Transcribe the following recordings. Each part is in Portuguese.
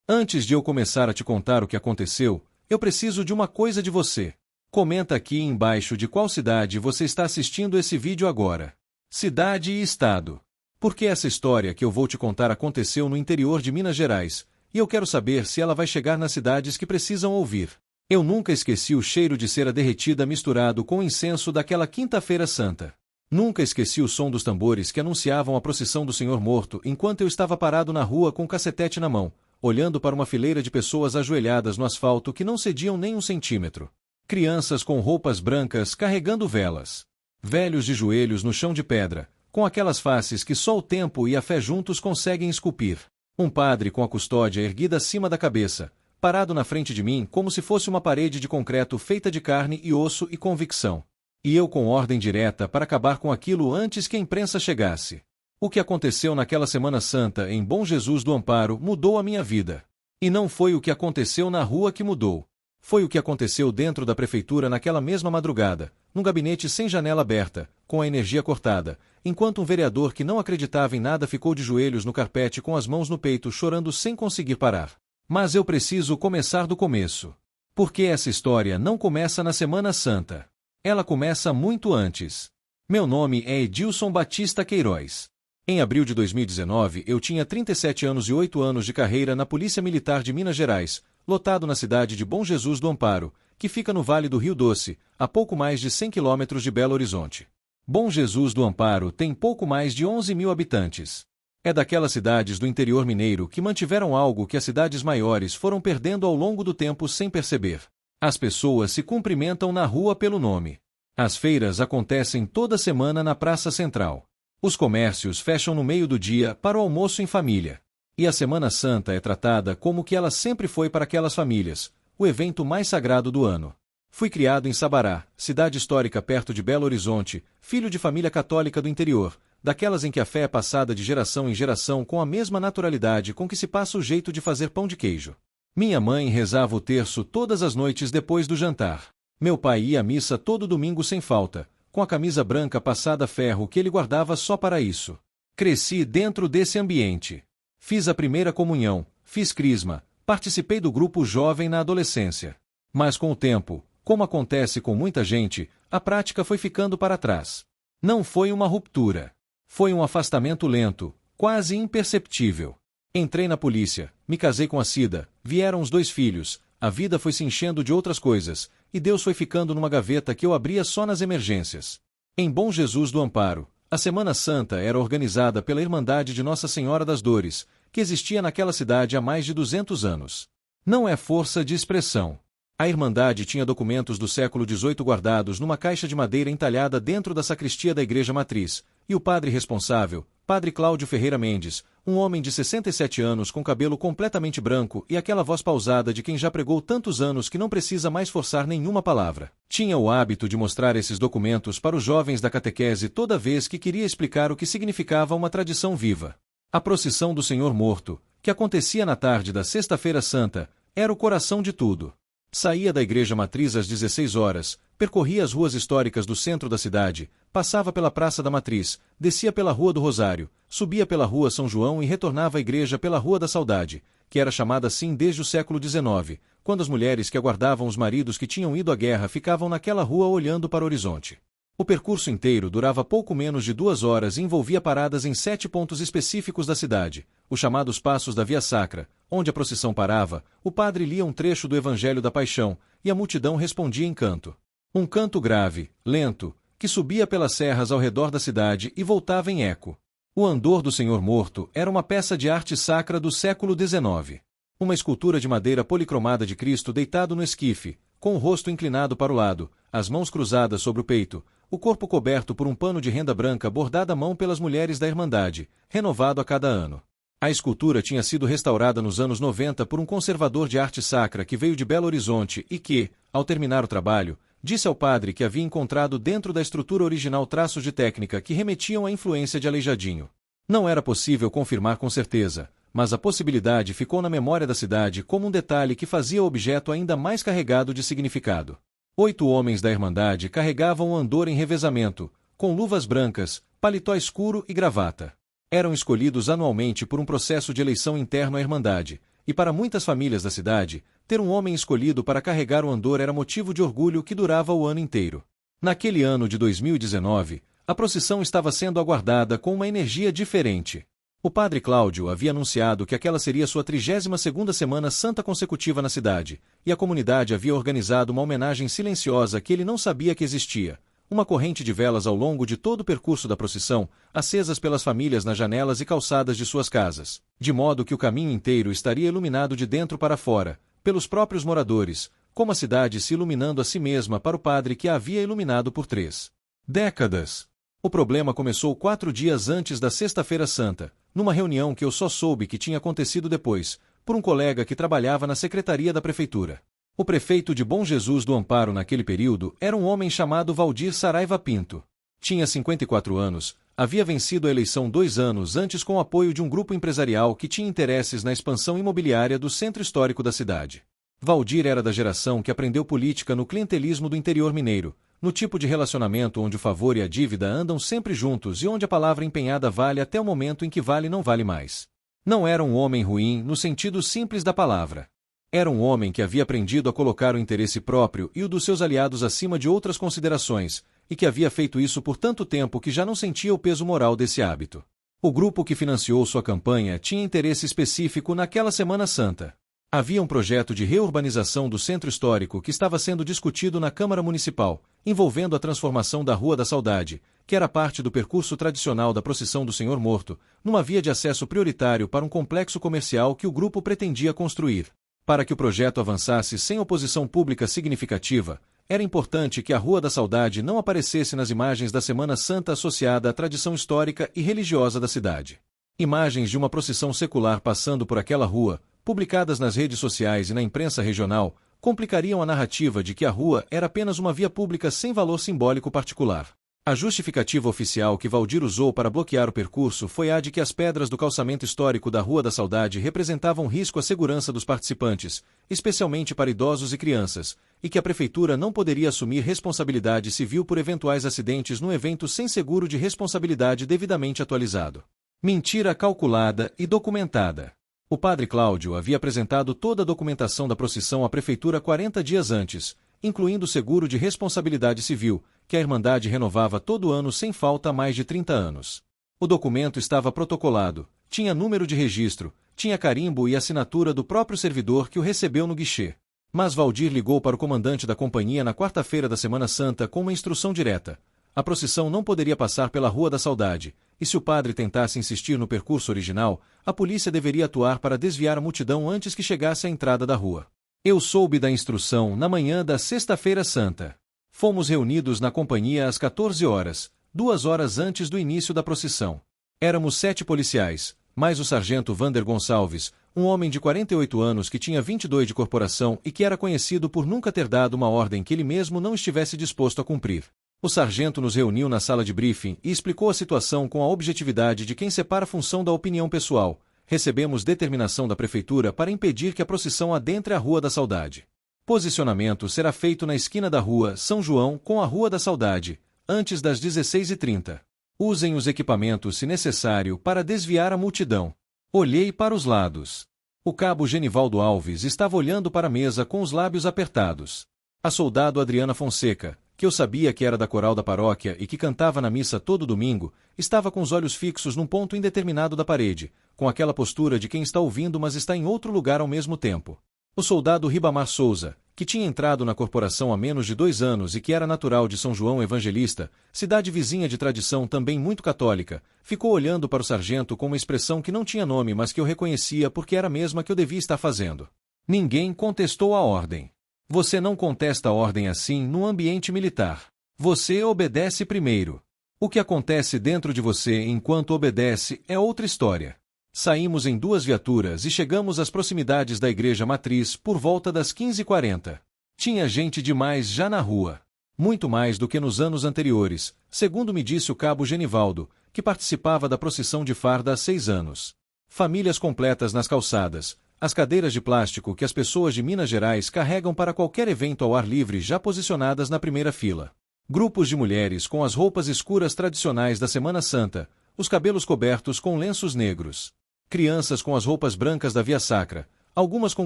Antes de eu começar a te contar o que aconteceu, eu preciso de uma coisa de você. Comenta aqui embaixo de qual cidade você está assistindo esse vídeo agora. Cidade e estado. Porque essa história que eu vou te contar aconteceu no interior de Minas Gerais, e eu quero saber se ela vai chegar nas cidades que precisam ouvir. Eu nunca esqueci o cheiro de cera derretida misturado com o incenso daquela Quinta-feira Santa. Nunca esqueci o som dos tambores que anunciavam a procissão do Senhor Morto enquanto eu estava parado na rua com o cacetete na mão, olhando para uma fileira de pessoas ajoelhadas no asfalto que não cediam nem um centímetro. Crianças com roupas brancas carregando velas. Velhos de joelhos no chão de pedra, com aquelas faces que só o tempo e a fé juntos conseguem esculpir. Um padre com a custódia erguida acima da cabeça, parado na frente de mim como se fosse uma parede de concreto feita de carne e osso e convicção. E eu com ordem direta para acabar com aquilo antes que a imprensa chegasse. O que aconteceu naquela Semana Santa em Bom Jesus do Amparo mudou a minha vida. E não foi o que aconteceu na rua que mudou. Foi o que aconteceu dentro da prefeitura naquela mesma madrugada, num gabinete sem janela aberta, com a energia cortada, enquanto um vereador que não acreditava em nada ficou de joelhos no carpete com as mãos no peito chorando sem conseguir parar. Mas eu preciso começar do começo. Porque essa história não começa na Semana Santa. Ela começa muito antes. Meu nome é Edilson Batista Queiroz. Em abril de 2019, eu tinha 37 anos e 8 anos de carreira na Polícia Militar de Minas Gerais, lotado na cidade de Bom Jesus do Amparo, que fica no Vale do Rio Doce, a pouco mais de 100 quilômetros de Belo Horizonte. Bom Jesus do Amparo tem pouco mais de 11 mil habitantes. É daquelas cidades do interior mineiro que mantiveram algo que as cidades maiores foram perdendo ao longo do tempo sem perceber. As pessoas se cumprimentam na rua pelo nome. As feiras acontecem toda semana na Praça Central. Os comércios fecham no meio do dia para o almoço em família. E a Semana Santa é tratada como que ela sempre foi para aquelas famílias, o evento mais sagrado do ano. Fui criado em Sabará, cidade histórica perto de Belo Horizonte, filho de família católica do interior, daquelas em que a fé é passada de geração em geração com a mesma naturalidade com que se passa o jeito de fazer pão de queijo. Minha mãe rezava o terço todas as noites depois do jantar. Meu pai ia à missa todo domingo sem falta, com a camisa branca passada a ferro que ele guardava só para isso. Cresci dentro desse ambiente. Fiz a primeira comunhão, fiz crisma, participei do grupo jovem na adolescência. Mas com o tempo, como acontece com muita gente, a prática foi ficando para trás. Não foi uma ruptura. Foi um afastamento lento, quase imperceptível. Entrei na polícia, me casei com a Cida, vieram os 2 filhos, a vida foi se enchendo de outras coisas, e Deus foi ficando numa gaveta que eu abria só nas emergências. Em Bom Jesus do Amparo, a Semana Santa era organizada pela Irmandade de Nossa Senhora das Dores, que existia naquela cidade há mais de 200 anos. Não é força de expressão. A Irmandade tinha documentos do século XVIII guardados numa caixa de madeira entalhada dentro da sacristia da Igreja Matriz, e o padre responsável, Padre Cláudio Ferreira Mendes, um homem de 67 anos com cabelo completamente branco e aquela voz pausada de quem já pregou tantos anos que não precisa mais forçar nenhuma palavra, tinha o hábito de mostrar esses documentos para os jovens da catequese toda vez que queria explicar o que significava uma tradição viva. A procissão do Senhor Morto, que acontecia na tarde da Sexta-feira Santa, era o coração de tudo. Saía da Igreja Matriz às 16 horas, percorria as ruas históricas do centro da cidade, passava pela Praça da Matriz, descia pela Rua do Rosário, subia pela Rua São João e retornava à igreja pela Rua da Saudade, que era chamada assim desde o século XIX, quando as mulheres que aguardavam os maridos que tinham ido à guerra ficavam naquela rua olhando para o horizonte. O percurso inteiro durava pouco menos de 2 horas e envolvia paradas em 7 pontos específicos da cidade, os chamados Passos da Via Sacra, onde a procissão parava, o padre lia um trecho do Evangelho da Paixão, e a multidão respondia em canto. Um canto grave, lento, que subia pelas serras ao redor da cidade e voltava em eco. O Andor do Senhor Morto era uma peça de arte sacra do século XIX. Uma escultura de madeira policromada de Cristo deitado no esquife, com o rosto inclinado para o lado, as mãos cruzadas sobre o peito, o corpo coberto por um pano de renda branca bordado à mão pelas mulheres da Irmandade, renovado a cada ano. A escultura tinha sido restaurada nos anos 90 por um conservador de arte sacra que veio de Belo Horizonte e que, ao terminar o trabalho, disse ao padre que havia encontrado dentro da estrutura original traços de técnica que remetiam à influência de Aleijadinho. Não era possível confirmar com certeza, mas a possibilidade ficou na memória da cidade como um detalhe que fazia o objeto ainda mais carregado de significado. 8 homens da Irmandade carregavam o andor em revezamento, com luvas brancas, paletó escuro e gravata. Eram escolhidos anualmente por um processo de eleição interno à Irmandade, e para muitas famílias da cidade, ter um homem escolhido para carregar o andor era motivo de orgulho que durava o ano inteiro. Naquele ano de 2019, a procissão estava sendo aguardada com uma energia diferente. O padre Cláudio havia anunciado que aquela seria sua 32ª Semana Santa consecutiva na cidade, e a comunidade havia organizado uma homenagem silenciosa que ele não sabia que existia. Uma corrente de velas ao longo de todo o percurso da procissão, acesas pelas famílias nas janelas e calçadas de suas casas, de modo que o caminho inteiro estaria iluminado de dentro para fora, pelos próprios moradores, como a cidade se iluminando a si mesma para o padre que a havia iluminado por 3 décadas. O problema começou 4 dias antes da Sexta-feira Santa, numa reunião que eu só soube que tinha acontecido depois, por um colega que trabalhava na secretaria da prefeitura. O prefeito de Bom Jesus do Amparo naquele período era um homem chamado Valdir Saraiva Pinto. Tinha 54 anos, havia vencido a eleição 2 anos antes com o apoio de um grupo empresarial que tinha interesses na expansão imobiliária do centro histórico da cidade. Valdir era da geração que aprendeu política no clientelismo do interior mineiro, no tipo de relacionamento onde o favor e a dívida andam sempre juntos e onde a palavra empenhada vale até o momento em que vale não vale mais. Não era um homem ruim no sentido simples da palavra. Era um homem que havia aprendido a colocar o interesse próprio e o dos seus aliados acima de outras considerações, e que havia feito isso por tanto tempo que já não sentia o peso moral desse hábito. O grupo que financiou sua campanha tinha interesse específico naquela Semana Santa. Havia um projeto de reurbanização do centro histórico que estava sendo discutido na Câmara Municipal, envolvendo a transformação da Rua da Saudade, que era parte do percurso tradicional da Procissão do Senhor Morto, numa via de acesso prioritário para um complexo comercial que o grupo pretendia construir. Para que o projeto avançasse sem oposição pública significativa, era importante que a Rua da Saudade não aparecesse nas imagens da Semana Santa associada à tradição histórica e religiosa da cidade. Imagens de uma procissão secular passando por aquela rua, publicadas nas redes sociais e na imprensa regional, complicariam a narrativa de que a rua era apenas uma via pública sem valor simbólico particular. A justificativa oficial que Valdir usou para bloquear o percurso foi a de que as pedras do calçamento histórico da Rua da Saudade representavam risco à segurança dos participantes, especialmente para idosos e crianças, e que a prefeitura não poderia assumir responsabilidade civil por eventuais acidentes no evento sem seguro de responsabilidade devidamente atualizado. Mentira calculada e documentada. O padre Cláudio havia apresentado toda a documentação da procissão à prefeitura 40 dias antes, incluindo o seguro de responsabilidade civil, que a Irmandade renovava todo ano sem falta há mais de 30 anos. O documento estava protocolado, tinha número de registro, tinha carimbo e assinatura do próprio servidor que o recebeu no guichê. Mas Valdir ligou para o comandante da companhia na quarta-feira da Semana Santa com uma instrução direta. A procissão não poderia passar pela Rua da Saudade, e se o padre tentasse insistir no percurso original, a polícia deveria atuar para desviar a multidão antes que chegasse à entrada da rua. Eu soube da instrução na manhã da Sexta-feira Santa. Fomos reunidos na companhia às 14 horas, 2 horas antes do início da procissão. Éramos 7 policiais, mais o sargento Vander Gonçalves, um homem de 48 anos que tinha 22 de corporação e que era conhecido por nunca ter dado uma ordem que ele mesmo não estivesse disposto a cumprir. O sargento nos reuniu na sala de briefing e explicou a situação com a objetividade de quem separa a função da opinião pessoal. Recebemos determinação da prefeitura para impedir que a procissão adentre a Rua da Saudade. Posicionamento será feito na esquina da Rua São João com a Rua da Saudade, antes das 16h30. Usem os equipamentos se necessário para desviar a multidão. Olhei para os lados. O cabo Genivaldo Alves estava olhando para a mesa com os lábios apertados. A soldado Adriana Fonseca, que eu sabia que era da coral da paróquia e que cantava na missa todo domingo, estava com os olhos fixos num ponto indeterminado da parede, com aquela postura de quem está ouvindo mas está em outro lugar ao mesmo tempo. O soldado Ribamar Souza, que tinha entrado na corporação há menos de 2 anos e que era natural de São João Evangelista, cidade vizinha de tradição também muito católica, ficou olhando para o sargento com uma expressão que não tinha nome mas que eu reconhecia porque era a mesma que eu devia estar fazendo. Ninguém contestou a ordem. Você não contesta a ordem assim num ambiente militar. Você obedece primeiro. O que acontece dentro de você enquanto obedece é outra história. Saímos em 2 viaturas e chegamos às proximidades da igreja matriz por volta das 15h40. Tinha gente demais já na rua. Muito mais do que nos anos anteriores, segundo me disse o cabo Genivaldo, que participava da procissão de farda há 6 anos. Famílias completas nas calçadas, as cadeiras de plástico que as pessoas de Minas Gerais carregam para qualquer evento ao ar livre já posicionadas na primeira fila. Grupos de mulheres com as roupas escuras tradicionais da Semana Santa, os cabelos cobertos com lenços negros. Crianças com as roupas brancas da Via Sacra, algumas com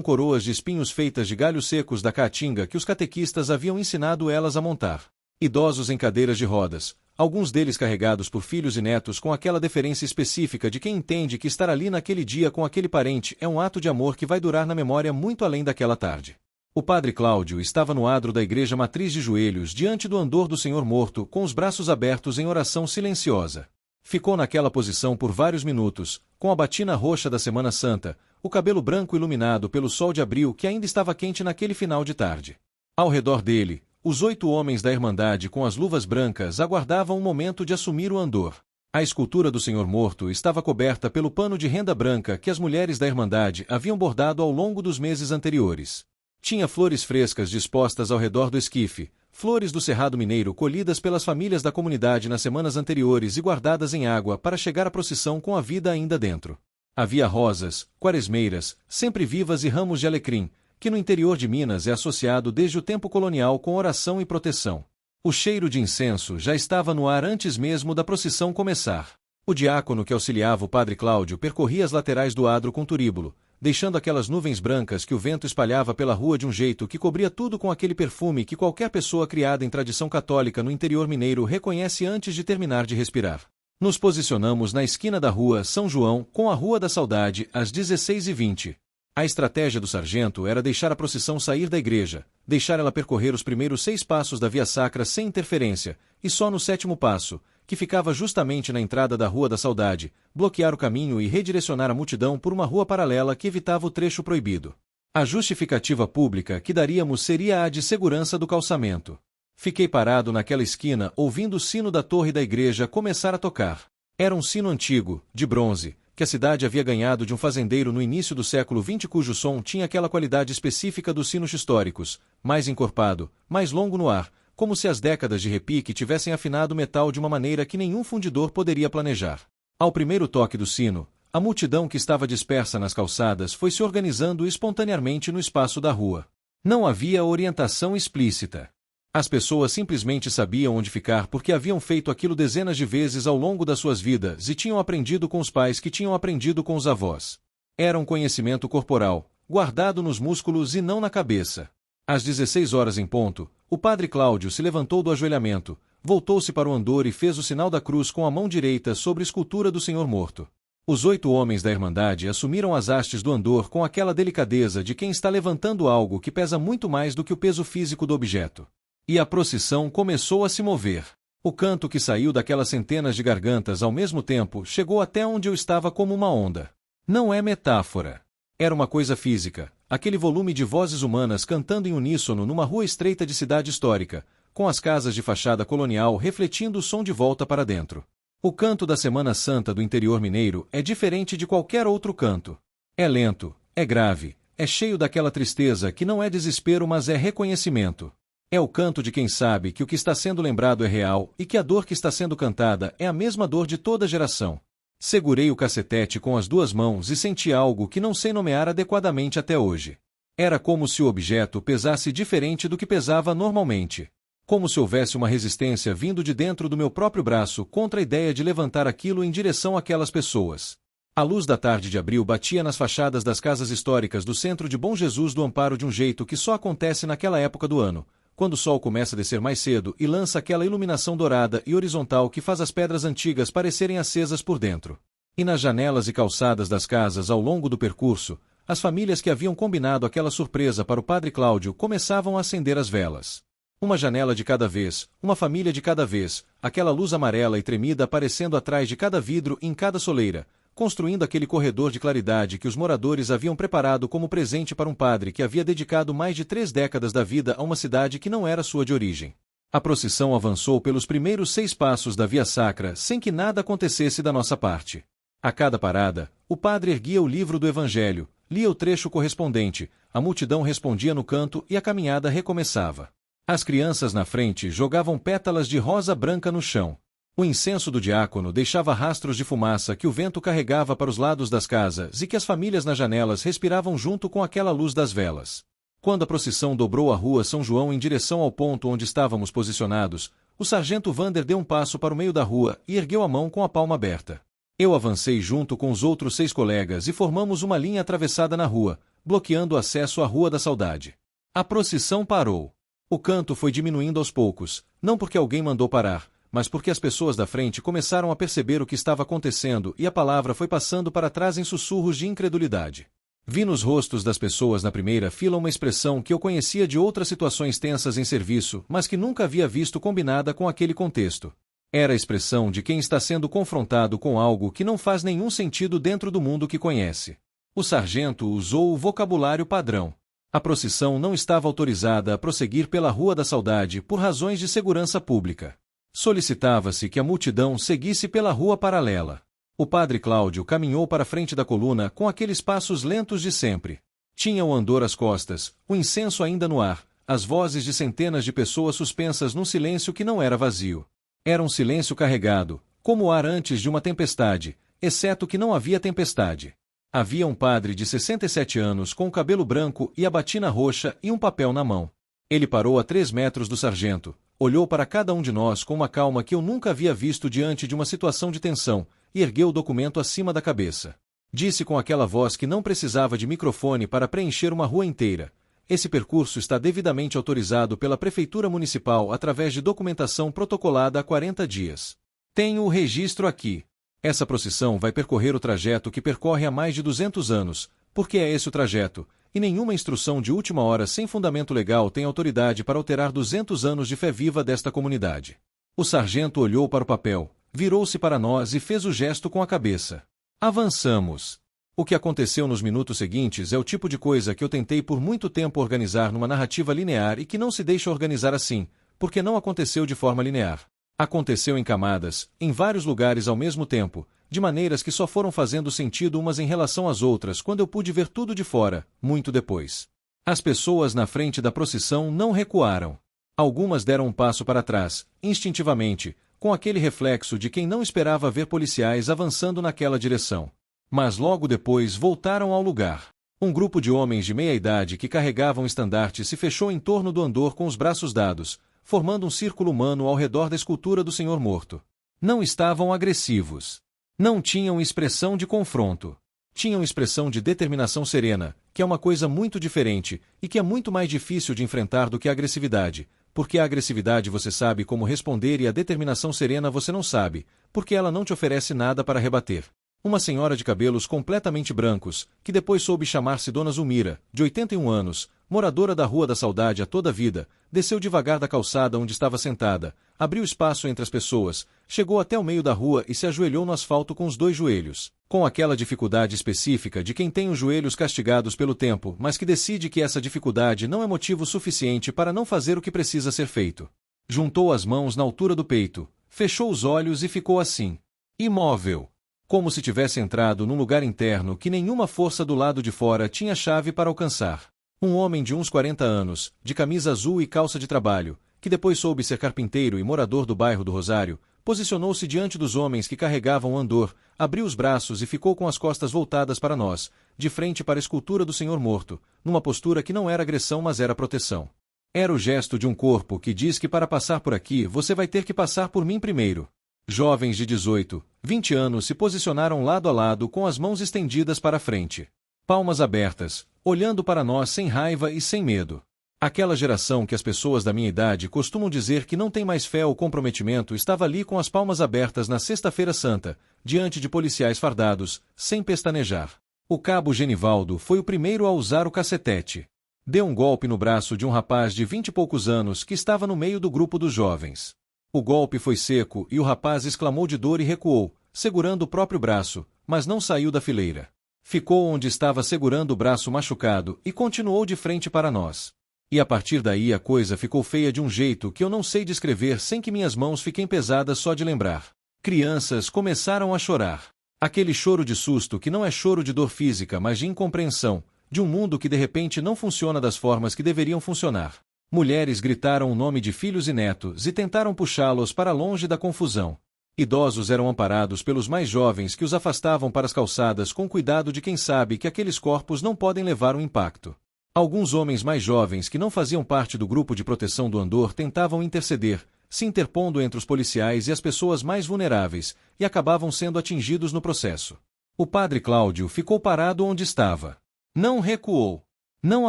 coroas de espinhos feitas de galhos secos da caatinga que os catequistas haviam ensinado elas a montar. Idosos em cadeiras de rodas, alguns deles carregados por filhos e netos com aquela deferência específica de quem entende que estar ali naquele dia com aquele parente é um ato de amor que vai durar na memória muito além daquela tarde. O padre Cláudio estava no adro da igreja matriz de joelhos diante do andor do Senhor morto, com os braços abertos em oração silenciosa. Ficou naquela posição por vários minutos, com a batina roxa da Semana Santa, o cabelo branco iluminado pelo sol de abril que ainda estava quente naquele final de tarde. Ao redor dele, os 8 homens da Irmandade com as luvas brancas aguardavam o momento de assumir o andor. A escultura do Senhor morto estava coberta pelo pano de renda branca que as mulheres da Irmandade haviam bordado ao longo dos meses anteriores. Tinha flores frescas dispostas ao redor do esquife, flores do Cerrado Mineiro colhidas pelas famílias da comunidade nas semanas anteriores e guardadas em água para chegar à procissão com a vida ainda dentro. Havia rosas, quaresmeiras, sempre vivas e ramos de alecrim, que no interior de Minas é associado desde o tempo colonial com oração e proteção. O cheiro de incenso já estava no ar antes mesmo da procissão começar. O diácono que auxiliava o padre Cláudio percorria as laterais do adro com turíbulo, deixando aquelas nuvens brancas que o vento espalhava pela rua de um jeito que cobria tudo com aquele perfume que qualquer pessoa criada em tradição católica no interior mineiro reconhece antes de terminar de respirar. Nos posicionamos na esquina da rua São João com a Rua da Saudade às 16h20. A estratégia do sargento era deixar a procissão sair da igreja, deixar ela percorrer os primeiros 6 passos da via sacra sem interferência, e só no 7º passo, que ficava justamente na entrada da Rua da Saudade, bloquear o caminho e redirecionar a multidão por uma rua paralela que evitava o trecho proibido. A justificativa pública que daríamos seria a de segurança do calçamento. Fiquei parado naquela esquina ouvindo o sino da torre da igreja começar a tocar. Era um sino antigo, de bronze, que a cidade havia ganhado de um fazendeiro no início do século XX cujo som tinha aquela qualidade específica dos sinos históricos, mais encorpado, mais longo no ar, como se as décadas de repique tivessem afinado o metal de uma maneira que nenhum fundidor poderia planejar. Ao primeiro toque do sino, a multidão que estava dispersa nas calçadas foi se organizando espontaneamente no espaço da rua. Não havia orientação explícita. As pessoas simplesmente sabiam onde ficar porque haviam feito aquilo dezenas de vezes ao longo das suas vidas e tinham aprendido com os pais que tinham aprendido com os avós. Era um conhecimento corporal, guardado nos músculos e não na cabeça. Às 16 horas em ponto, o padre Cláudio se levantou do ajoelhamento, voltou-se para o andor e fez o sinal da cruz com a mão direita sobre a escultura do Senhor morto. Os 8 homens da Irmandade assumiram as hastes do andor com aquela delicadeza de quem está levantando algo que pesa muito mais do que o peso físico do objeto. E a procissão começou a se mover. O canto que saiu daquelas centenas de gargantas ao mesmo tempo chegou até onde eu estava como uma onda. Não é metáfora. Era uma coisa física, aquele volume de vozes humanas cantando em uníssono numa rua estreita de cidade histórica, com as casas de fachada colonial refletindo o som de volta para dentro. O canto da Semana Santa do interior mineiro é diferente de qualquer outro canto. É lento, é grave, é cheio daquela tristeza que não é desespero mas é reconhecimento. É o canto de quem sabe que o que está sendo lembrado é real e que a dor que está sendo cantada é a mesma dor de toda geração. Segurei o cacetete com as 2 mãos e senti algo que não sei nomear adequadamente até hoje. Era como se o objeto pesasse diferente do que pesava normalmente. Como se houvesse uma resistência vindo de dentro do meu próprio braço contra a ideia de levantar aquilo em direção àquelas pessoas. A luz da tarde de abril batia nas fachadas das casas históricas do centro de Bom Jesus do Amparo de um jeito que só acontece naquela época do ano, quando o sol começa a descer mais cedo e lança aquela iluminação dourada e horizontal que faz as pedras antigas parecerem acesas por dentro. E nas janelas e calçadas das casas ao longo do percurso, as famílias que haviam combinado aquela surpresa para o padre Cláudio começavam a acender as velas. Uma janela de cada vez, uma família de cada vez, aquela luz amarela e tremida aparecendo atrás de cada vidro em cada soleira, construindo aquele corredor de claridade que os moradores haviam preparado como presente para um padre que havia dedicado mais de 3 décadas da vida a uma cidade que não era sua de origem. A procissão avançou pelos primeiros 6 passos da via sacra sem que nada acontecesse da nossa parte. A cada parada, o padre erguia o livro do Evangelho, lia o trecho correspondente, a multidão respondia no canto e a caminhada recomeçava. As crianças na frente jogavam pétalas de rosa branca no chão. O incenso do diácono deixava rastros de fumaça que o vento carregava para os lados das casas e que as famílias nas janelas respiravam junto com aquela luz das velas. Quando a procissão dobrou a rua São João em direção ao ponto onde estávamos posicionados, o sargento Vander deu um passo para o meio da rua e ergueu a mão com a palma aberta. Eu avancei junto com os outros 6 colegas e formamos uma linha atravessada na rua, bloqueando o acesso à Rua da Saudade. A procissão parou. O canto foi diminuindo aos poucos, não porque alguém mandou parar, mas porque as pessoas da frente começaram a perceber o que estava acontecendo e a palavra foi passando para trás em sussurros de incredulidade. Vi nos rostos das pessoas na primeira fila uma expressão que eu conhecia de outras situações tensas em serviço, mas que nunca havia visto combinada com aquele contexto. Era a expressão de quem está sendo confrontado com algo que não faz nenhum sentido dentro do mundo que conhece. O sargento usou o vocabulário padrão. A procissão não estava autorizada a prosseguir pela Rua da Saudade por razões de segurança pública. Solicitava-se que a multidão seguisse pela rua paralela. O padre Cláudio caminhou para a frente da coluna com aqueles passos lentos de sempre. Tinha o andor às costas, o incenso ainda no ar, as vozes de centenas de pessoas suspensas num silêncio que não era vazio. Era um silêncio carregado, como o ar antes de uma tempestade, exceto que não havia tempestade. Havia um padre de 67 anos com o cabelo branco e a batina roxa e um papel na mão. Ele parou a 3 metros do sargento, olhou para cada um de nós com uma calma que eu nunca havia visto diante de uma situação de tensão, e ergueu o documento acima da cabeça. Disse com aquela voz que não precisava de microfone para preencher uma rua inteira: esse percurso está devidamente autorizado pela Prefeitura Municipal através de documentação protocolada há 40 dias. Tenho o registro aqui. Essa procissão vai percorrer o trajeto que percorre há mais de 200 anos, porque é esse o trajeto, e nenhuma instrução de última hora sem fundamento legal tem autoridade para alterar 200 anos de fé viva desta comunidade. O sargento olhou para o papel, virou-se para nós e fez o gesto com a cabeça. Avançamos. O que aconteceu nos minutos seguintes é o tipo de coisa que eu tentei por muito tempo organizar numa narrativa linear e que não se deixa organizar assim, porque não aconteceu de forma linear. Aconteceu em camadas, em vários lugares ao mesmo tempo, de maneiras que só foram fazendo sentido umas em relação às outras quando eu pude ver tudo de fora, muito depois. As pessoas na frente da procissão não recuaram. Algumas deram um passo para trás, instintivamente, com aquele reflexo de quem não esperava ver policiais avançando naquela direção. Mas logo depois voltaram ao lugar. Um grupo de homens de meia idade que carregavam estandartes se fechou em torno do andor com os braços dados, formando um círculo humano ao redor da escultura do Senhor morto. Não estavam agressivos. Não tinham expressão de confronto. Tinham expressão de determinação serena, que é uma coisa muito diferente e que é muito mais difícil de enfrentar do que a agressividade, porque a agressividade você sabe como responder e a determinação serena você não sabe, porque ela não te oferece nada para rebater. Uma senhora de cabelos completamente brancos, que depois soube chamar-se Dona Zulmira, de 81 anos, moradora da Rua da Saudade há toda a vida, desceu devagar da calçada onde estava sentada, abriu espaço entre as pessoas, chegou até o meio da rua e se ajoelhou no asfalto com os 2 joelhos, com aquela dificuldade específica de quem tem os joelhos castigados pelo tempo, mas que decide que essa dificuldade não é motivo suficiente para não fazer o que precisa ser feito. Juntou as mãos na altura do peito, fechou os olhos e ficou assim, imóvel. Como se tivesse entrado num lugar interno que nenhuma força do lado de fora tinha chave para alcançar. Um homem de uns 40 anos, de camisa azul e calça de trabalho, que depois soube ser carpinteiro e morador do bairro do Rosário, posicionou-se diante dos homens que carregavam o andor, abriu os braços e ficou com as costas voltadas para nós, de frente para a escultura do Senhor morto, numa postura que não era agressão mas era proteção. Era o gesto de um corpo que diz que para passar por aqui você vai ter que passar por mim primeiro. Jovens de 18, 20 anos se posicionaram lado a lado com as mãos estendidas para a frente. Palmas abertas, olhando para nós sem raiva e sem medo. Aquela geração que as pessoas da minha idade costumam dizer que não tem mais fé ou comprometimento estava ali com as palmas abertas na Sexta-feira Santa, diante de policiais fardados, sem pestanejar. O cabo Genivaldo foi o primeiro a usar o cacetete. Deu um golpe no braço de um rapaz de 20 e poucos anos que estava no meio do grupo dos jovens. O golpe foi seco e o rapaz exclamou de dor e recuou, segurando o próprio braço, mas não saiu da fileira. Ficou onde estava segurando o braço machucado e continuou de frente para nós. E a partir daí a coisa ficou feia de um jeito que eu não sei descrever sem que minhas mãos fiquem pesadas só de lembrar. Crianças começaram a chorar. Aquele choro de susto que não é choro de dor física mas de incompreensão, de um mundo que de repente não funciona das formas que deveriam funcionar. Mulheres gritaram o nome de filhos e netos e tentaram puxá-los para longe da confusão. Idosos eram amparados pelos mais jovens que os afastavam para as calçadas com cuidado de quem sabe que aqueles corpos não podem levar um impacto. Alguns homens mais jovens que não faziam parte do grupo de proteção do andor tentavam interceder, se interpondo entre os policiais e as pessoas mais vulneráveis, e acabavam sendo atingidos no processo. O padre Cláudio ficou parado onde estava. Não recuou. Não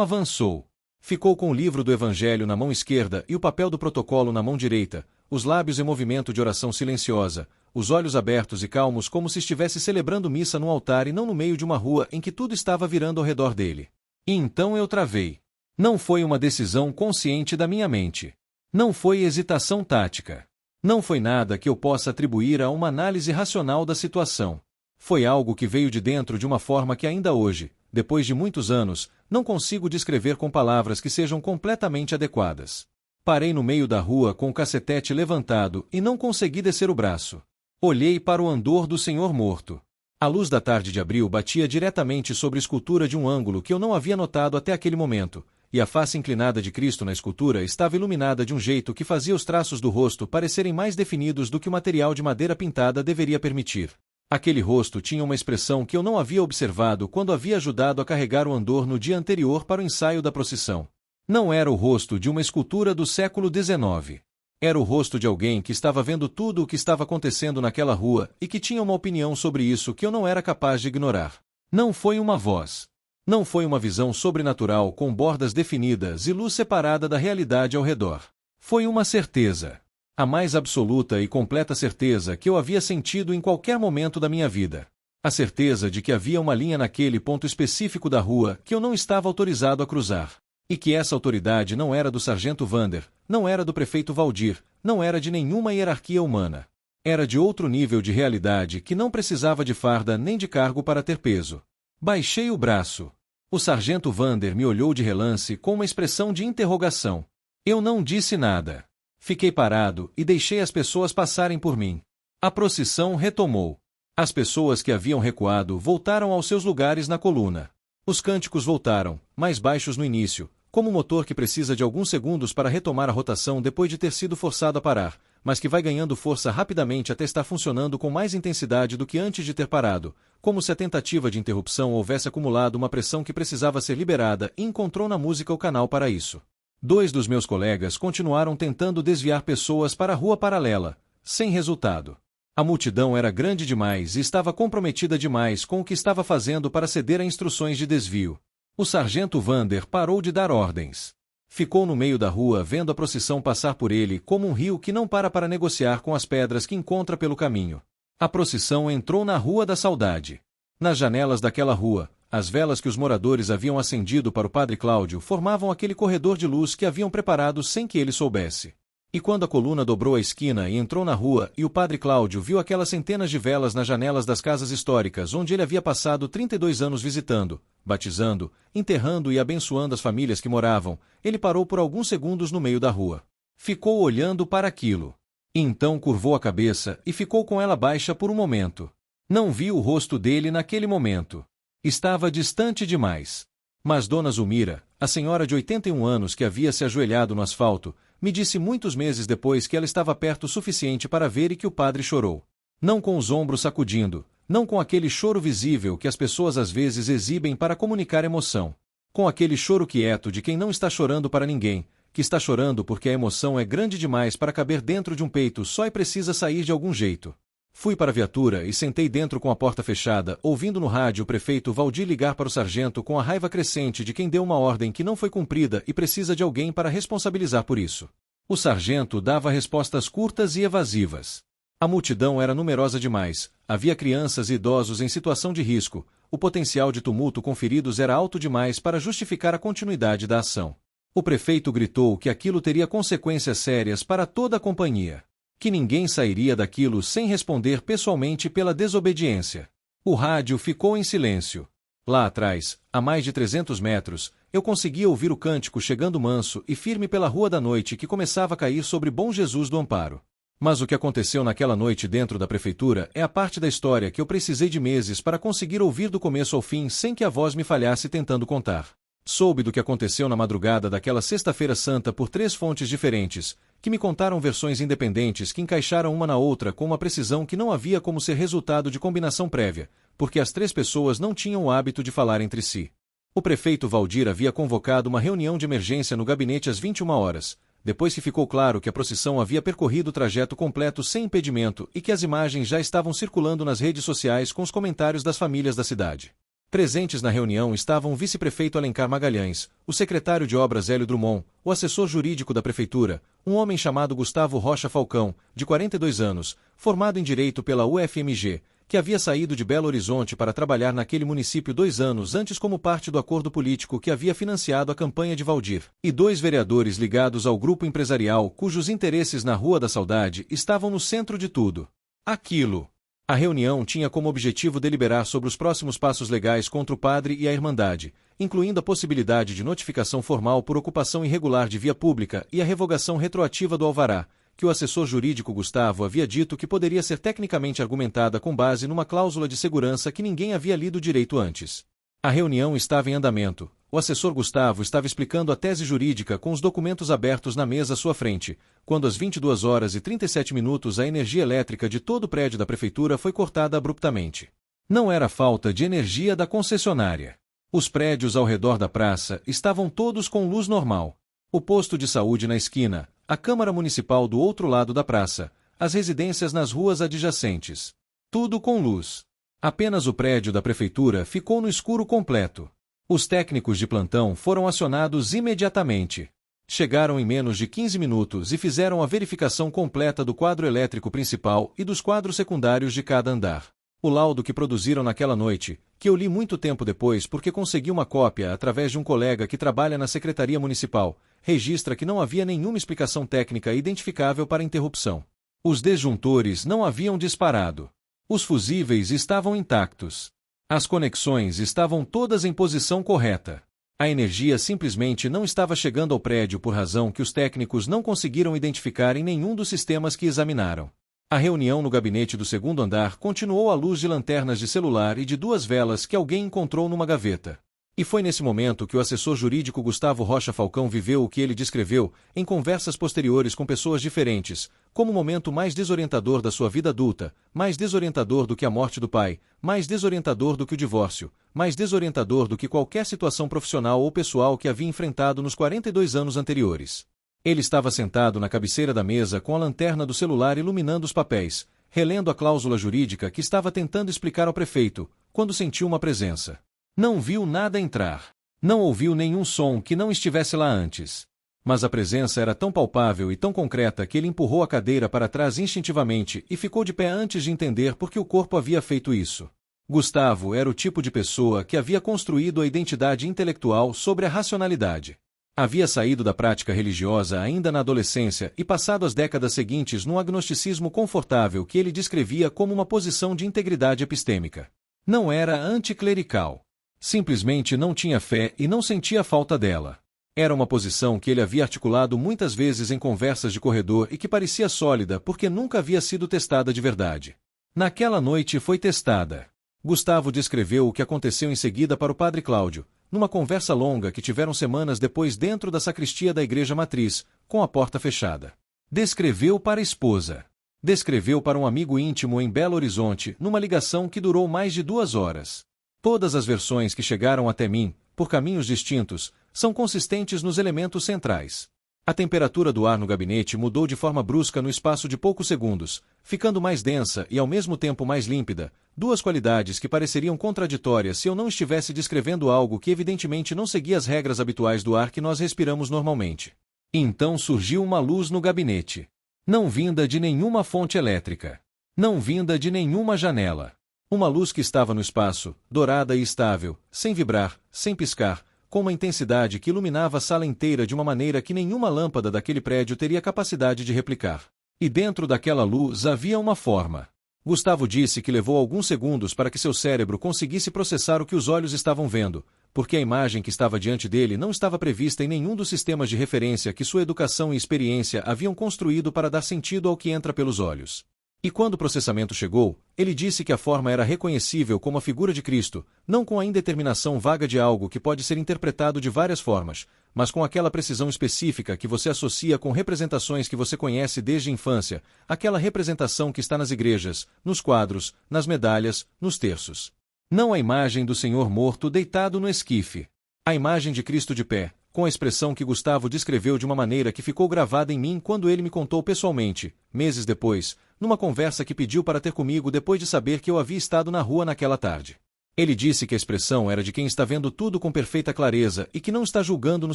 avançou. Ficou com o livro do Evangelho na mão esquerda e o papel do protocolo na mão direita, os lábios em movimento de oração silenciosa, os olhos abertos e calmos como se estivesse celebrando missa no altar e não no meio de uma rua em que tudo estava virando ao redor dele. E então eu travei. Não foi uma decisão consciente da minha mente. Não foi hesitação tática. Não foi nada que eu possa atribuir a uma análise racional da situação. Foi algo que veio de dentro de uma forma que ainda hoje, depois de muitos anos, não consigo descrever com palavras que sejam completamente adequadas. Parei no meio da rua com o cacetete levantado e não consegui descer o braço. Olhei para o andor do Senhor morto. A luz da tarde de abril batia diretamente sobre a escultura de um ângulo que eu não havia notado até aquele momento, e a face inclinada de Cristo na escultura estava iluminada de um jeito que fazia os traços do rosto parecerem mais definidos do que o material de madeira pintada deveria permitir. Aquele rosto tinha uma expressão que eu não havia observado quando havia ajudado a carregar o andor no dia anterior para o ensaio da procissão. Não era o rosto de uma escultura do século XIX. Era o rosto de alguém que estava vendo tudo o que estava acontecendo naquela rua e que tinha uma opinião sobre isso que eu não era capaz de ignorar. Não foi uma voz. Não foi uma visão sobrenatural com bordas definidas e luz separada da realidade ao redor. Foi uma certeza. A mais absoluta e completa certeza que eu havia sentido em qualquer momento da minha vida. A certeza de que havia uma linha naquele ponto específico da rua que eu não estava autorizado a cruzar. E que essa autoridade não era do sargento Vander, não era do prefeito Valdir, não era de nenhuma hierarquia humana. Era de outro nível de realidade que não precisava de farda nem de cargo para ter peso. Baixei o braço. O sargento Vander me olhou de relance com uma expressão de interrogação. Eu não disse nada. Fiquei parado e deixei as pessoas passarem por mim. A procissão retomou. As pessoas que haviam recuado voltaram aos seus lugares na coluna. Os cânticos voltaram, mais baixos no início, como um motor que precisa de alguns segundos para retomar a rotação depois de ter sido forçado a parar, mas que vai ganhando força rapidamente até estar funcionando com mais intensidade do que antes de ter parado, como se a tentativa de interrupção houvesse acumulado uma pressão que precisava ser liberada e encontrou na música o canal para isso. 2 dos meus colegas continuaram tentando desviar pessoas para a rua paralela, sem resultado. A multidão era grande demais e estava comprometida demais com o que estava fazendo para ceder a instruções de desvio. O sargento Vander parou de dar ordens. Ficou no meio da rua vendo a procissão passar por ele como um rio que não para negociar com as pedras que encontra pelo caminho. A procissão entrou na Rua da Saudade. Nas janelas daquela rua, as velas que os moradores haviam acendido para o padre Cláudio formavam aquele corredor de luz que haviam preparado sem que ele soubesse. E quando a coluna dobrou a esquina e entrou na rua e o padre Cláudio viu aquelas centenas de velas nas janelas das casas históricas onde ele havia passado 32 anos visitando, batizando, enterrando e abençoando as famílias que moravam, ele parou por alguns segundos no meio da rua. Ficou olhando para aquilo. E então curvou a cabeça e ficou com ela baixa por um momento. Não viu o rosto dele naquele momento. Estava distante demais. Mas Dona Zulmira, a senhora de 81 anos que havia se ajoelhado no asfalto, me disse muitos meses depois que ela estava perto o suficiente para ver e que o padre chorou. Não com os ombros sacudindo, não com aquele choro visível que as pessoas às vezes exibem para comunicar emoção. Com aquele choro quieto de quem não está chorando para ninguém, que está chorando porque a emoção é grande demais para caber dentro de um peito só e precisa sair de algum jeito. Fui para a viatura e sentei dentro com a porta fechada, ouvindo no rádio o prefeito Valdir ligar para o sargento com a raiva crescente de quem deu uma ordem que não foi cumprida e precisa de alguém para responsabilizar por isso. O sargento dava respostas curtas e evasivas. A multidão era numerosa demais, havia crianças e idosos em situação de risco, o potencial de tumulto com feridos era alto demais para justificar a continuidade da ação. O prefeito gritou que aquilo teria consequências sérias para toda a companhia. Que ninguém sairia daquilo sem responder pessoalmente pela desobediência. O rádio ficou em silêncio. Lá atrás, a mais de 300 metros, eu conseguia ouvir o cântico chegando manso e firme pela rua da noite que começava a cair sobre Bom Jesus do Amparo. Mas o que aconteceu naquela noite dentro da prefeitura é a parte da história que eu precisei de meses para conseguir ouvir do começo ao fim sem que a voz me falhasse tentando contar. Soube do que aconteceu na madrugada daquela sexta-feira santa por 3 fontes diferentes, que me contaram versões independentes que encaixaram uma na outra com uma precisão que não havia como ser resultado de combinação prévia, porque as 3 pessoas não tinham o hábito de falar entre si. O prefeito Valdir havia convocado uma reunião de emergência no gabinete às 21 horas, depois que ficou claro que a procissão havia percorrido o trajeto completo sem impedimento e que as imagens já estavam circulando nas redes sociais com os comentários das famílias da cidade. Presentes na reunião estavam o vice-prefeito Alencar Magalhães, o secretário de obras Hélio Drummond, o assessor jurídico da prefeitura, um homem chamado Gustavo Rocha Falcão, de 42 anos, formado em Direito pela UFMG, que havia saído de Belo Horizonte para trabalhar naquele município 2 anos antes como parte do acordo político que havia financiado a campanha de Valdir, e 2 vereadores ligados ao grupo empresarial cujos interesses na Rua da Saudade estavam no centro de tudo aquilo. A reunião tinha como objetivo deliberar sobre os próximos passos legais contra o padre e a Irmandade, incluindo a possibilidade de notificação formal por ocupação irregular de via pública e a revogação retroativa do alvará, que o assessor jurídico Gustavo havia dito que poderia ser tecnicamente argumentada com base numa cláusula de segurança que ninguém havia lido direito antes. A reunião estava em andamento. O assessor Gustavo estava explicando a tese jurídica com os documentos abertos na mesa à sua frente, quando às 22h37 a energia elétrica de todo o prédio da prefeitura foi cortada abruptamente. Não era falta de energia da concessionária. Os prédios ao redor da praça estavam todos com luz normal. O posto de saúde na esquina, a Câmara Municipal do outro lado da praça, as residências nas ruas adjacentes. Tudo com luz. Apenas o prédio da prefeitura ficou no escuro completo. Os técnicos de plantão foram acionados imediatamente. Chegaram em menos de 15 minutos e fizeram a verificação completa do quadro elétrico principal e dos quadros secundários de cada andar. O laudo que produziram naquela noite, que eu li muito tempo depois porque consegui uma cópia através de um colega que trabalha na Secretaria Municipal, registra que não havia nenhuma explicação técnica identificável para a interrupção. Os disjuntores não haviam disparado. Os fusíveis estavam intactos. As conexões estavam todas em posição correta. A energia simplesmente não estava chegando ao prédio por razão que os técnicos não conseguiram identificar em nenhum dos sistemas que examinaram. A reunião no gabinete do segundo andar continuou à luz de lanternas de celular e de 2 velas que alguém encontrou numa gaveta. E foi nesse momento que o assessor jurídico Gustavo Rocha Falcão viveu o que ele descreveu, em conversas posteriores com pessoas diferentes, como o momento mais desorientador da sua vida adulta, mais desorientador do que a morte do pai, mais desorientador do que o divórcio, mais desorientador do que qualquer situação profissional ou pessoal que havia enfrentado nos 42 anos anteriores. Ele estava sentado na cabeceira da mesa com a lanterna do celular iluminando os papéis, relendo a cláusula jurídica que estava tentando explicar ao prefeito, quando sentiu uma presença. Não viu nada entrar. Não ouviu nenhum som que não estivesse lá antes. Mas a presença era tão palpável e tão concreta que ele empurrou a cadeira para trás instintivamente e ficou de pé antes de entender por que o corpo havia feito isso. Gustavo era o tipo de pessoa que havia construído a identidade intelectual sobre a racionalidade. Havia saído da prática religiosa ainda na adolescência e passado as décadas seguintes num agnosticismo confortável que ele descrevia como uma posição de integridade epistêmica. Não era anticlerical. Simplesmente não tinha fé e não sentia falta dela. Era uma posição que ele havia articulado muitas vezes em conversas de corredor e que parecia sólida porque nunca havia sido testada de verdade. Naquela noite foi testada. Gustavo descreveu o que aconteceu em seguida para o padre Cláudio, numa conversa longa que tiveram semanas depois dentro da sacristia da igreja matriz, com a porta fechada. Descreveu para a esposa. Descreveu para um amigo íntimo em Belo Horizonte, numa ligação que durou mais de 2 horas. Todas as versões que chegaram até mim, por caminhos distintos, são consistentes nos elementos centrais. A temperatura do ar no gabinete mudou de forma brusca no espaço de poucos segundos, ficando mais densa e ao mesmo tempo mais límpida, 2 qualidades que pareceriam contraditórias se eu não estivesse descrevendo algo que evidentemente não seguia as regras habituais do ar que nós respiramos normalmente. Então surgiu uma luz no gabinete. Não vinda de nenhuma fonte elétrica. Não vinda de nenhuma janela. Uma luz que estava no espaço, dourada e estável, sem vibrar, sem piscar, com uma intensidade que iluminava a sala inteira de uma maneira que nenhuma lâmpada daquele prédio teria capacidade de replicar. E dentro daquela luz havia uma forma. Gustavo disse que levou alguns segundos para que seu cérebro conseguisse processar o que os olhos estavam vendo, porque a imagem que estava diante dele não estava prevista em nenhum dos sistemas de referência que sua educação e experiência haviam construído para dar sentido ao que entra pelos olhos. E quando o processamento chegou, ele disse que a forma era reconhecível como a figura de Cristo, não com a indeterminação vaga de algo que pode ser interpretado de várias formas, mas com aquela precisão específica que você associa com representações que você conhece desde a infância, aquela representação que está nas igrejas, nos quadros, nas medalhas, nos terços. Não a imagem do Senhor morto deitado no esquife. A imagem de Cristo de pé, com a expressão que Gustavo descreveu de uma maneira que ficou gravada em mim quando ele me contou pessoalmente, meses depois, numa conversa que pediu para ter comigo depois de saber que eu havia estado na rua naquela tarde. Ele disse que a expressão era de quem está vendo tudo com perfeita clareza e que não está julgando no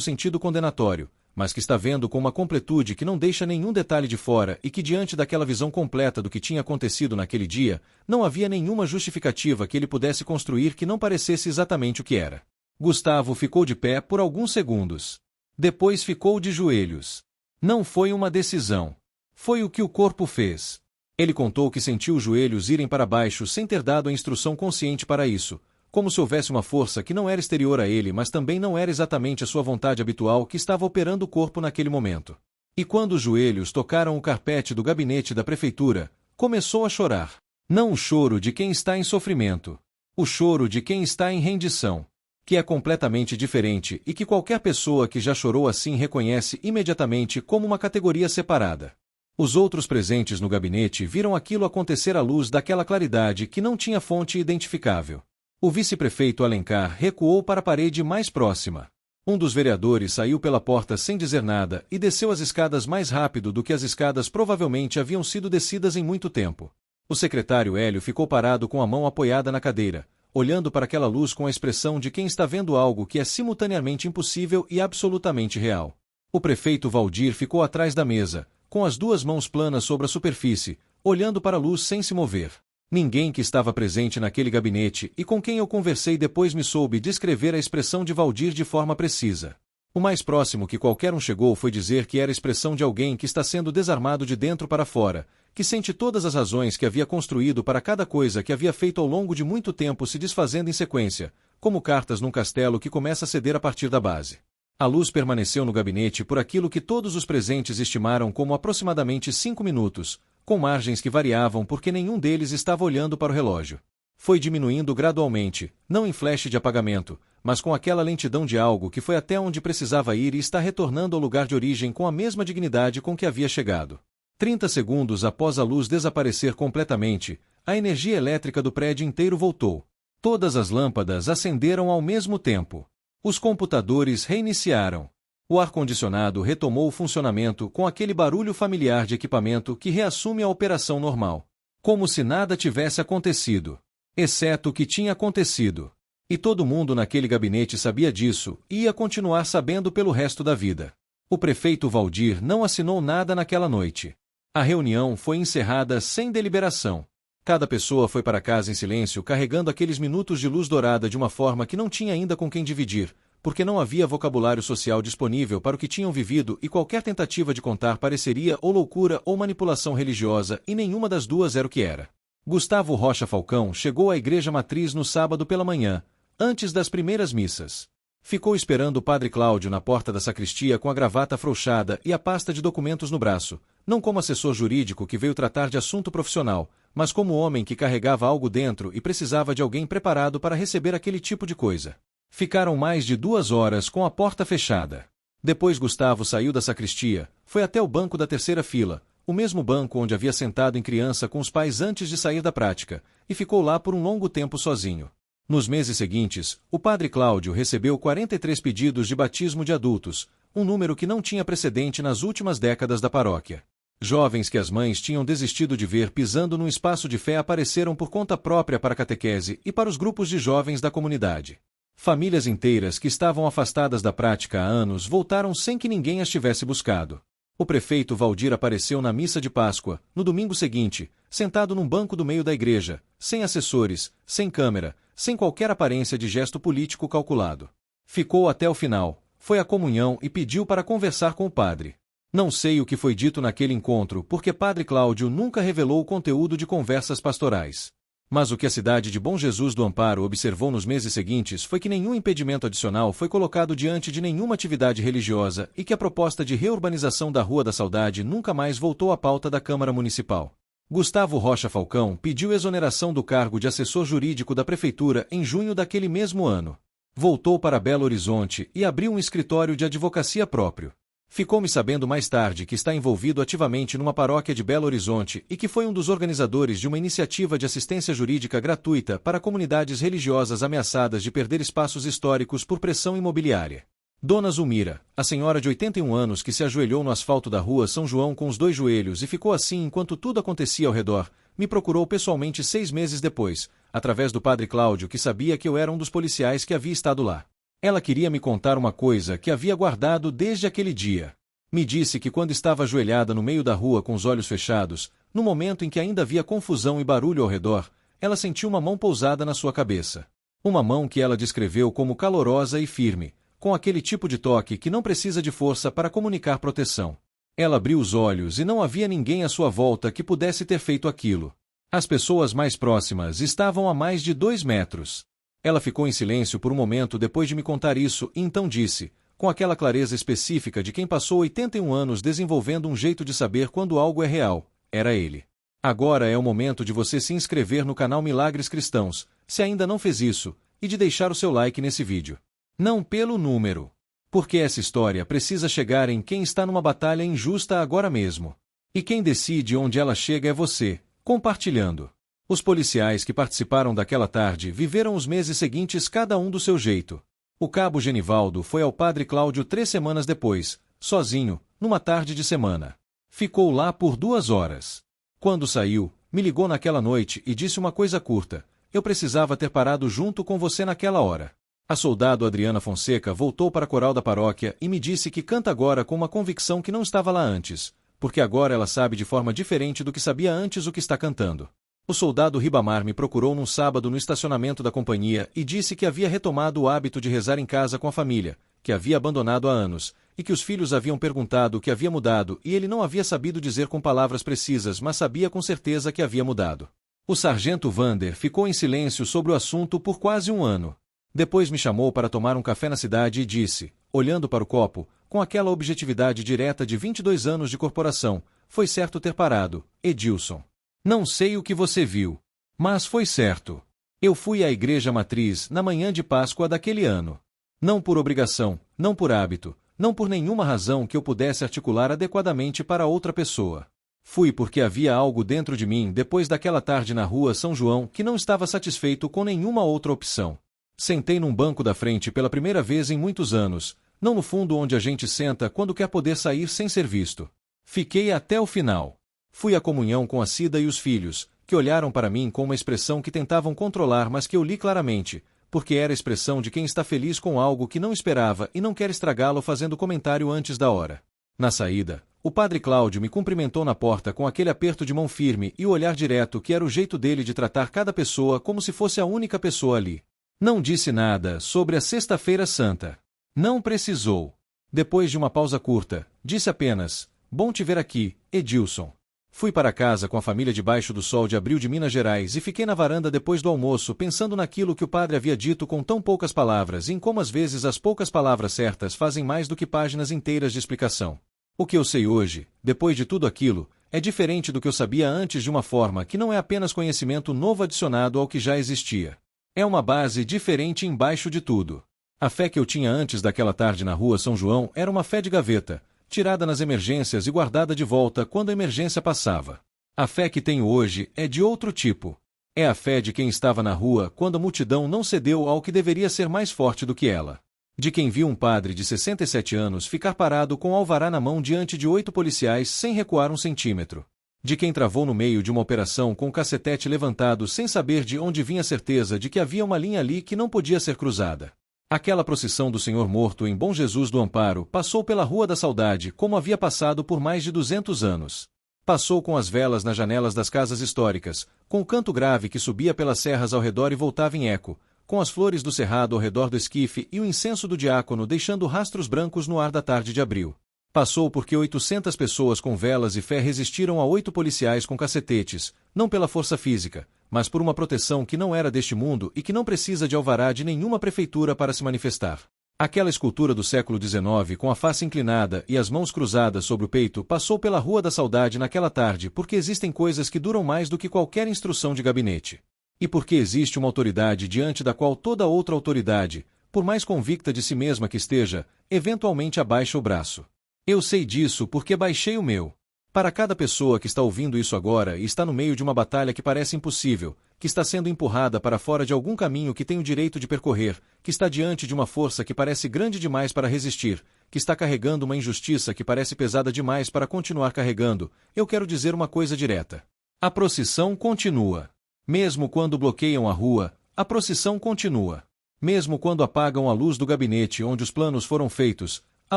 sentido condenatório, mas que está vendo com uma completude que não deixa nenhum detalhe de fora e que diante daquela visão completa do que tinha acontecido naquele dia, não havia nenhuma justificativa que ele pudesse construir que não parecesse exatamente o que era. Gustavo ficou de pé por alguns segundos. Depois ficou de joelhos. Não foi uma decisão. Foi o que o corpo fez. Ele contou que sentiu os joelhos irem para baixo sem ter dado a instrução consciente para isso, como se houvesse uma força que não era exterior a ele, mas também não era exatamente a sua vontade habitual que estava operando o corpo naquele momento. E quando os joelhos tocaram o carpete do gabinete da prefeitura, começou a chorar. Não o choro de quem está em sofrimento. O choro de quem está em rendição. Que é completamente diferente e que qualquer pessoa que já chorou assim reconhece imediatamente como uma categoria separada. Os outros presentes no gabinete viram aquilo acontecer à luz daquela claridade que não tinha fonte identificável. O vice-prefeito Alencar recuou para a parede mais próxima. Um dos vereadores saiu pela porta sem dizer nada e desceu as escadas mais rápido do que as escadas provavelmente haviam sido descidas em muito tempo. O secretário Hélio ficou parado com a mão apoiada na cadeira, olhando para aquela luz com a expressão de quem está vendo algo que é simultaneamente impossível e absolutamente real. O prefeito Valdir ficou atrás da mesa, com as duas mãos planas sobre a superfície, olhando para a luz sem se mover. Ninguém que estava presente naquele gabinete e com quem eu conversei depois me soube descrever a expressão de Valdir de forma precisa. O mais próximo que qualquer um chegou foi dizer que era a expressão de alguém que está sendo desarmado de dentro para fora, que sente todas as razões que havia construído para cada coisa que havia feito ao longo de muito tempo se desfazendo em sequência, como cartas num castelo que começa a ceder a partir da base. A luz permaneceu no gabinete por aquilo que todos os presentes estimaram como aproximadamente 5 minutos, com margens que variavam porque nenhum deles estava olhando para o relógio. Foi diminuindo gradualmente, não em flash de apagamento, mas com aquela lentidão de algo que foi até onde precisava ir e está retornando ao lugar de origem com a mesma dignidade com que havia chegado. 30 segundos após a luz desaparecer completamente, a energia elétrica do prédio inteiro voltou. Todas as lâmpadas acenderam ao mesmo tempo. Os computadores reiniciaram. O ar-condicionado retomou o funcionamento com aquele barulho familiar de equipamento que reassume a operação normal. Como se nada tivesse acontecido. Exceto o que tinha acontecido. E todo mundo naquele gabinete sabia disso e ia continuar sabendo pelo resto da vida. O prefeito Valdir não assinou nada naquela noite. A reunião foi encerrada sem deliberação. Cada pessoa foi para casa em silêncio carregando aqueles minutos de luz dourada de uma forma que não tinha ainda com quem dividir, porque não havia vocabulário social disponível para o que tinham vivido e qualquer tentativa de contar pareceria ou loucura ou manipulação religiosa e nenhuma das duas era o que era. Gustavo Rocha Falcão chegou à igreja matriz no sábado pela manhã, antes das primeiras missas. Ficou esperando o padre Cláudio na porta da sacristia com a gravata afrouxada e a pasta de documentos no braço, não como assessor jurídico que veio tratar de assunto profissional, mas como homem que carregava algo dentro e precisava de alguém preparado para receber aquele tipo de coisa. Ficaram mais de 2 horas com a porta fechada. Depois Gustavo saiu da sacristia, foi até o banco da terceira fila, o mesmo banco onde havia sentado em criança com os pais antes de sair da prática, e ficou lá por um longo tempo sozinho. Nos meses seguintes, o padre Cláudio recebeu 43 pedidos de batismo de adultos, um número que não tinha precedente nas últimas décadas da paróquia. Jovens que as mães tinham desistido de ver pisando num espaço de fé apareceram por conta própria para a catequese e para os grupos de jovens da comunidade. Famílias inteiras que estavam afastadas da prática há anos voltaram sem que ninguém as tivesse buscado. O prefeito Valdir apareceu na missa de Páscoa, no domingo seguinte, sentado num banco do meio da igreja, sem assessores, sem câmera, sem qualquer aparência de gesto político calculado. Ficou até o final, foi à comunhão e pediu para conversar com o padre. Não sei o que foi dito naquele encontro, porque padre Cláudio nunca revelou o conteúdo de conversas pastorais. Mas o que a cidade de Bom Jesus do Amparo observou nos meses seguintes foi que nenhum impedimento adicional foi colocado diante de nenhuma atividade religiosa e que a proposta de reurbanização da Rua da Saudade nunca mais voltou à pauta da Câmara Municipal. Gustavo Rocha Falcão pediu exoneração do cargo de assessor jurídico da Prefeitura em junho daquele mesmo ano. Voltou para Belo Horizonte e abriu um escritório de advocacia próprio. Ficou-me sabendo mais tarde que está envolvido ativamente numa paróquia de Belo Horizonte e que foi um dos organizadores de uma iniciativa de assistência jurídica gratuita para comunidades religiosas ameaçadas de perder espaços históricos por pressão imobiliária. Dona Zulmira, a senhora de 81 anos que se ajoelhou no asfalto da rua São João com os dois joelhos e ficou assim enquanto tudo acontecia ao redor, me procurou pessoalmente 6 meses depois, através do padre Cláudio, que sabia que eu era um dos policiais que havia estado lá. Ela queria me contar uma coisa que havia guardado desde aquele dia. Me disse que quando estava ajoelhada no meio da rua com os olhos fechados, no momento em que ainda havia confusão e barulho ao redor, ela sentiu uma mão pousada na sua cabeça. Uma mão que ela descreveu como calorosa e firme, com aquele tipo de toque que não precisa de força para comunicar proteção. Ela abriu os olhos e não havia ninguém à sua volta que pudesse ter feito aquilo. As pessoas mais próximas estavam a mais de 2 metros. Ela ficou em silêncio por um momento depois de me contar isso e então disse, com aquela clareza específica de quem passou 81 anos desenvolvendo um jeito de saber quando algo é real, era ele. Agora é o momento de você se inscrever no canal Milagres Cristãos, se ainda não fez isso, e de deixar o seu like nesse vídeo. Não pelo número. Porque essa história precisa chegar em quem está numa batalha injusta agora mesmo. E quem decide onde ela chega é você, compartilhando. Os policiais que participaram daquela tarde viveram os meses seguintes cada um do seu jeito. O cabo Genivaldo foi ao padre Cláudio 3 semanas depois, sozinho, numa tarde de semana. Ficou lá por 2 horas. Quando saiu, me ligou naquela noite e disse uma coisa curta: eu precisava ter parado junto com você naquela hora. A soldado Adriana Fonseca voltou para a coral da paróquia e me disse que canta agora com uma convicção que não estava lá antes, porque agora ela sabe de forma diferente do que sabia antes o que está cantando. O soldado Ribamar me procurou num sábado no estacionamento da companhia e disse que havia retomado o hábito de rezar em casa com a família, que havia abandonado há anos, e que os filhos haviam perguntado o que havia mudado e ele não havia sabido dizer com palavras precisas, mas sabia com certeza que havia mudado. O sargento Vander ficou em silêncio sobre o assunto por quase 1 ano. Depois me chamou para tomar um café na cidade e disse, olhando para o copo, com aquela objetividade direta de 22 anos de corporação, foi certo ter parado, Edilson. Não sei o que você viu, mas foi certo. Eu fui à igreja matriz na manhã de Páscoa daquele ano. Não por obrigação, não por hábito, não por nenhuma razão que eu pudesse articular adequadamente para outra pessoa. Fui porque havia algo dentro de mim depois daquela tarde na rua São João que não estava satisfeito com nenhuma outra opção. Sentei num banco da frente pela primeira vez em muitos anos, não no fundo onde a gente senta quando quer poder sair sem ser visto. Fiquei até o final. Fui à comunhão com a Cida e os filhos, que olharam para mim com uma expressão que tentavam controlar mas que eu li claramente, porque era a expressão de quem está feliz com algo que não esperava e não quer estragá-lo fazendo comentário antes da hora. Na saída, o padre Cláudio me cumprimentou na porta com aquele aperto de mão firme e o olhar direto que era o jeito dele de tratar cada pessoa como se fosse a única pessoa ali. Não disse nada sobre a Sexta-feira Santa. Não precisou. Depois de uma pausa curta, disse apenas, bom te ver aqui, Edilson. Fui para casa com a família debaixo do sol de abril de Minas Gerais e fiquei na varanda depois do almoço pensando naquilo que o padre havia dito com tão poucas palavras e em como às vezes as poucas palavras certas fazem mais do que páginas inteiras de explicação. O que eu sei hoje, depois de tudo aquilo, é diferente do que eu sabia antes de uma forma que não é apenas conhecimento novo adicionado ao que já existia. É uma base diferente embaixo de tudo. A fé que eu tinha antes daquela tarde na rua São João era uma fé de gaveta, tirada nas emergências e guardada de volta quando a emergência passava. A fé que tenho hoje é de outro tipo. É a fé de quem estava na rua quando a multidão não cedeu ao que deveria ser mais forte do que ela. De quem viu um padre de 67 anos ficar parado com o alvará na mão diante de 8 policiais sem recuar 1 centímetro. De quem travou no meio de uma operação com o cacetete levantado sem saber de onde vinha a certeza de que havia uma linha ali que não podia ser cruzada. Aquela procissão do Senhor morto em Bom Jesus do Amparo passou pela Rua da Saudade como havia passado por mais de 200 anos. Passou com as velas nas janelas das casas históricas, com o canto grave que subia pelas serras ao redor e voltava em eco, com as flores do cerrado ao redor do esquife e o incenso do diácono deixando rastros brancos no ar da tarde de abril. Passou porque 800 pessoas com velas e fé resistiram a 8 policiais com cacetetes, não pela força física, mas por uma proteção que não era deste mundo e que não precisa de alvará de nenhuma prefeitura para se manifestar. Aquela escultura do século XIX com a face inclinada e as mãos cruzadas sobre o peito passou pela Rua da Saudade naquela tarde porque existem coisas que duram mais do que qualquer instrução de gabinete. E porque existe uma autoridade diante da qual toda outra autoridade, por mais convicta de si mesma que esteja, eventualmente abaixa o braço. Eu sei disso porque baixei o meu. Para cada pessoa que está ouvindo isso agora e está no meio de uma batalha que parece impossível, que está sendo empurrada para fora de algum caminho que tem o direito de percorrer, que está diante de uma força que parece grande demais para resistir, que está carregando uma injustiça que parece pesada demais para continuar carregando, eu quero dizer uma coisa direta. A procissão continua. Mesmo quando bloqueiam a rua, a procissão continua. Mesmo quando apagam a luz do gabinete onde os planos foram feitos, a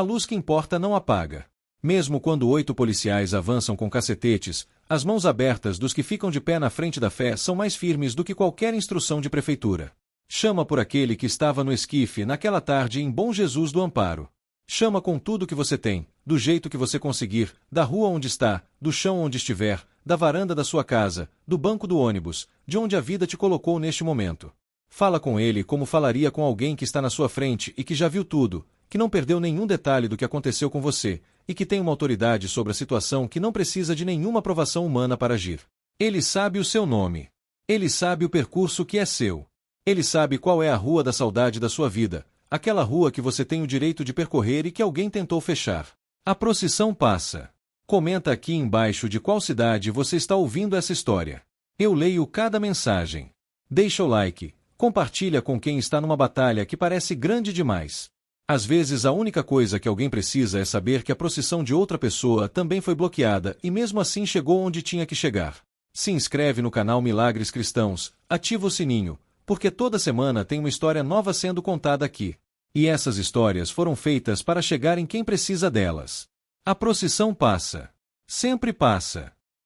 luz que importa não apaga. Mesmo quando 8 policiais avançam com cacetetes, as mãos abertas dos que ficam de pé na frente da fé são mais firmes do que qualquer instrução de prefeitura. Chama por aquele que estava no esquife naquela tarde em Bom Jesus do Amparo. Chama com tudo que você tem, do jeito que você conseguir, da rua onde está, do chão onde estiver, da varanda da sua casa, do banco do ônibus, de onde a vida te colocou neste momento. Fala com ele como falaria com alguém que está na sua frente e que já viu tudo, que não perdeu nenhum detalhe do que aconteceu com você, e que tem uma autoridade sobre a situação que não precisa de nenhuma aprovação humana para agir. Ele sabe o seu nome. Ele sabe o percurso que é seu. Ele sabe qual é a rua da saudade da sua vida, aquela rua que você tem o direito de percorrer e que alguém tentou fechar. A procissão passa. Comenta aqui embaixo de qual cidade você está ouvindo essa história. Eu leio cada mensagem. Deixa o like, compartilha com quem está numa batalha que parece grande demais. Às vezes a única coisa que alguém precisa é saber que a procissão de outra pessoa também foi bloqueada e mesmo assim chegou onde tinha que chegar. Se inscreve no canal Milagres Cristãos, ativa o sininho, porque toda semana tem uma história nova sendo contada aqui. E essas histórias foram feitas para chegar em quem precisa delas. A procissão passa. Sempre passa.